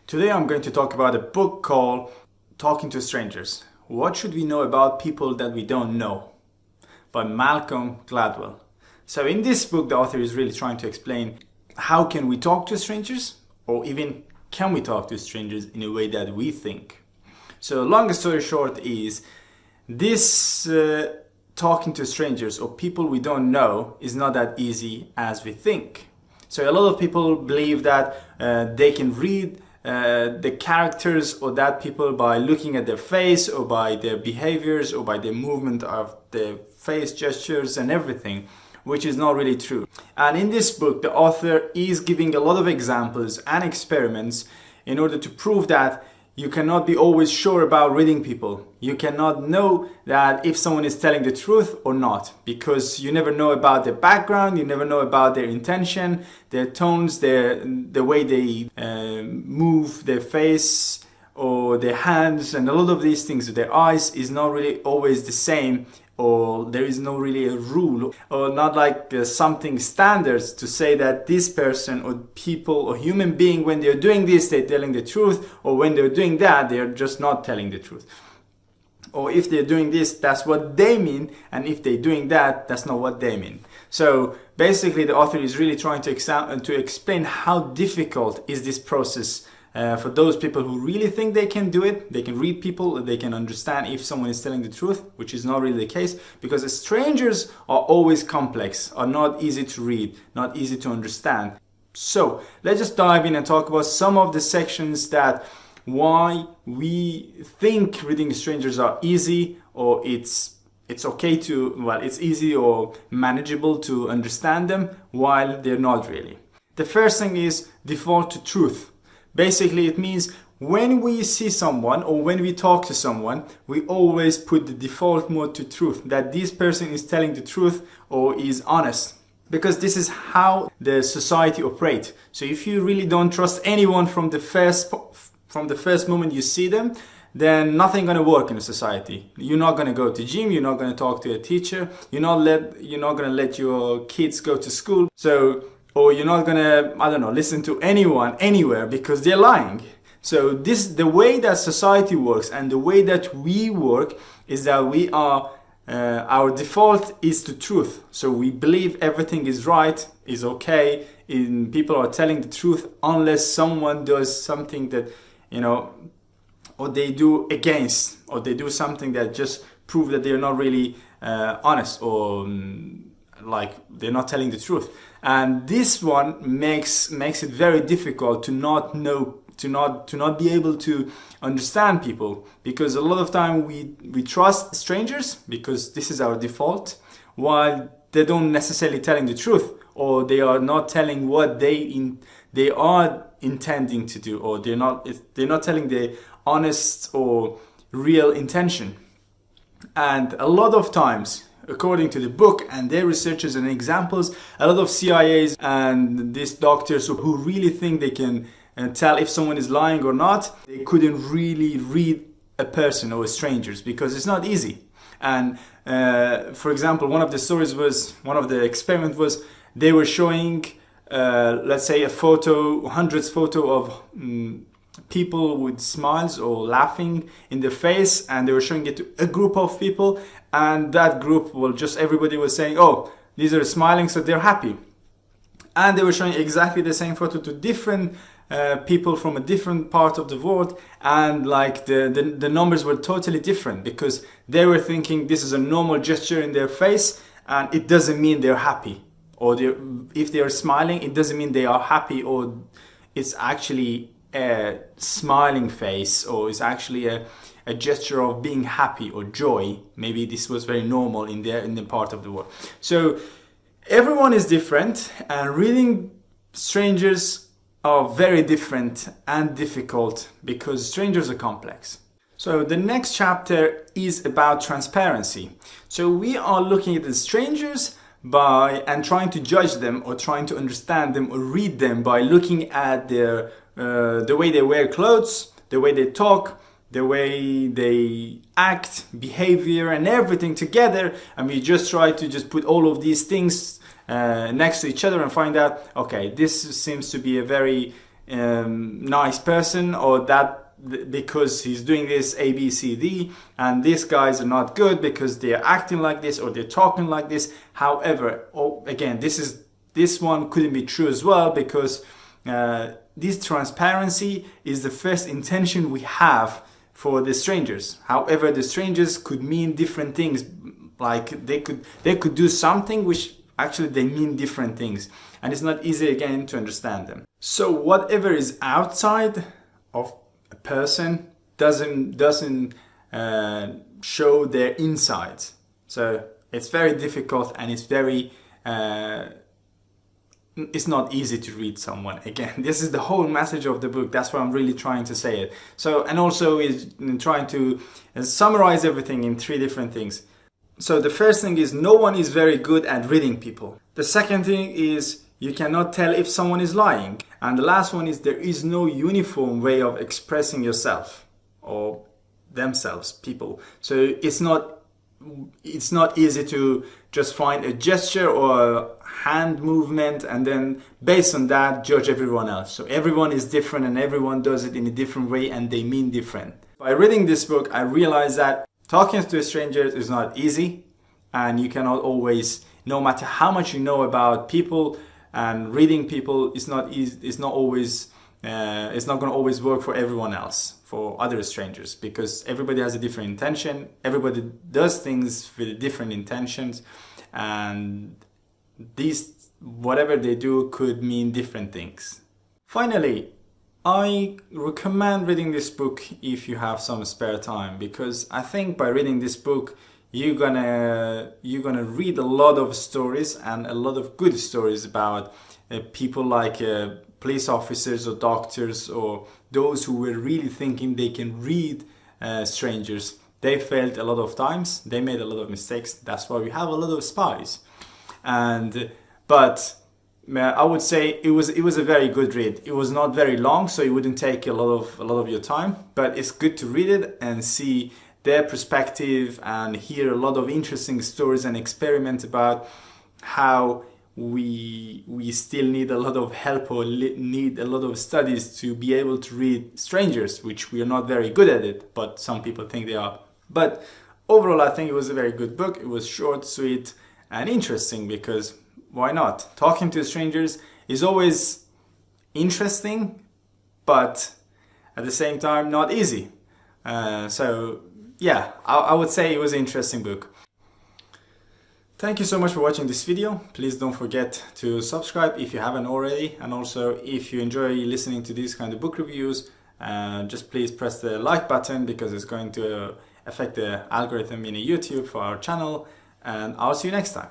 Today I'm going to talk about a book called Talking to Strangers. What should we know about people that we don't know? By Malcolm Gladwell. So in this book, the author is really trying to explain how can we talk to strangers, or even can we talk to strangers in a way that we think. So long story short is this talking to strangers or people we don't know is not that easy as we think. So a lot of people believe that they can read the characters or that people by looking at their face or by their behaviors or by the movement of their face gestures and everything, which is not really true. And in this book, the author is giving a lot of examples and experiments in order to prove that you cannot be always sure about reading people. You cannot know that if someone is telling the truth or not, because you never know about their background, you never know about their intention, their tones, the way they move their face or their hands, and a lot of these things. Their eyes is not really always the same, or there is no really a rule, or not like something standards to say that this person or people or human being, when they're doing this, they're telling the truth, or when they're doing that, they're just not telling the truth. Or if they're doing this, that's what they mean, and if they're doing that, that's not what they mean. So basically the author is really trying to explain how difficult is this process for those people who really think they can do it. They can read people, they can understand if someone is telling the truth, which is not really the case, because strangers are always complex, are not easy to read, not easy to understand. So let's just dive in and talk about some of the sections that why we think reading strangers are easy, or it's okay to, well, it's easy or manageable to understand them, while they're not really. The first thing is default to truth. Basically, it means when we see someone or when we talk to someone, we always put the default mode to truth, that this person is telling the truth or is honest, because this is how the society operates. So if you really don't trust anyone from the first moment you see them, then nothing gonna work in a society. You're not gonna go to gym, you're not gonna talk to a teacher, you're not gonna let your kids go to school. Or you're not gonna, I don't know, listen to anyone, anywhere, because they're lying. So the way that society works and the way that we work is that we are, our default is to truth. So we believe everything is right, is okay, people are telling the truth unless someone does something that, or they do against, or they do something that just prove that they're not really honest, or like they're not telling the truth. And this one makes it very difficult to not know, to not be able to understand people, because a lot of time we trust strangers because this is our default, while they don't necessarily telling the truth, or they are not telling what they are intending to do, or they're not telling the honest or real intention. And a lot of times, according to the book and their researchers and examples, a lot of CIAs and these doctors who really think they can tell if someone is lying or not, they couldn't really read a person or strangers, because it's not easy. And for example, one of the experiments was they were showing, let's say, hundreds photo of people with smiles or laughing in their face, and they were showing it to a group of people, and that group, everybody was saying, oh, these are smiling, so they're happy. And they were showing exactly the same photo to different people from a different part of the world, and like the numbers were totally different, because they were thinking this is a normal gesture in their face and it doesn't mean they're happy, or if they are smiling, it doesn't mean they are happy, or it's actually a smiling face, or it's actually a gesture of being happy or joy. Maybe this was very normal in the part of the world. So everyone is different, and reading strangers are very different and difficult because strangers are complex. So the next chapter is about transparency. So we are looking at the strangers and trying to judge them, or trying to understand them or read them by looking at their the way they wear clothes, the way they talk, the way they act, behavior, and everything together. And we just try to just put all of these things next to each other and find out, okay, this seems to be a very nice person, or that because he's doing this A, B, C, D, and these guys are not good because they're acting like this or they're talking like this. However, again, this one couldn't be true as well, because this transparency is the first intention we have for the strangers. However, the strangers could mean different things. Like they could do something which actually they mean different things, and it's not easy again to understand them. So whatever is outside of a person doesn't show their insides. So it's very difficult, and it's very it's not easy to read someone. Again, this is the whole message of the book. That's why I'm really trying to say it. So, and also is trying to summarize everything in 3 different things. So the first thing is, no one is very good at reading people. The second thing is, you cannot tell if someone is lying. And the last one is, there is no uniform way of expressing yourself or themselves, people. So it's not easy to just find a gesture or a hand movement and then based on that judge everyone else. So everyone is different and everyone does it in a different way and they mean different. By reading this book, I realized that talking to strangers is not easy, and you cannot always, no matter how much you know about people, and reading people is not easy, it's not going to always work for everyone else, for other strangers, because everybody has a different intention, everybody does things with different intentions, and these, whatever they do, could mean different things. Finally, I recommend reading this book if you have some spare time, because I think by reading this book you're gonna read a lot of stories, and a lot of good stories about people like police officers or doctors, or those who were really thinking they can read strangers. They failed a lot of times, they made a lot of mistakes. That's why we have a lot of spies. But I would say it was a very good read. It was not very long, so it wouldn't take a lot of your time, but it's good to read it and see their perspective and hear a lot of interesting stories and experiment about how we still need a lot of help or need a lot of studies to be able to read strangers, which we are not very good at it, but some people think they are. But overall, I think it was a very good book. It was short, sweet, and interesting, because why not? Talking to strangers is always interesting, but at the same time not easy. So yeah, I would say it was an interesting book. Thank you so much for watching this video. Please don't forget to subscribe if you haven't already, and also if you enjoy listening to these kind of book reviews, just please press the like button, because it's going to affect the algorithm in YouTube for our channel, and I'll see you next time.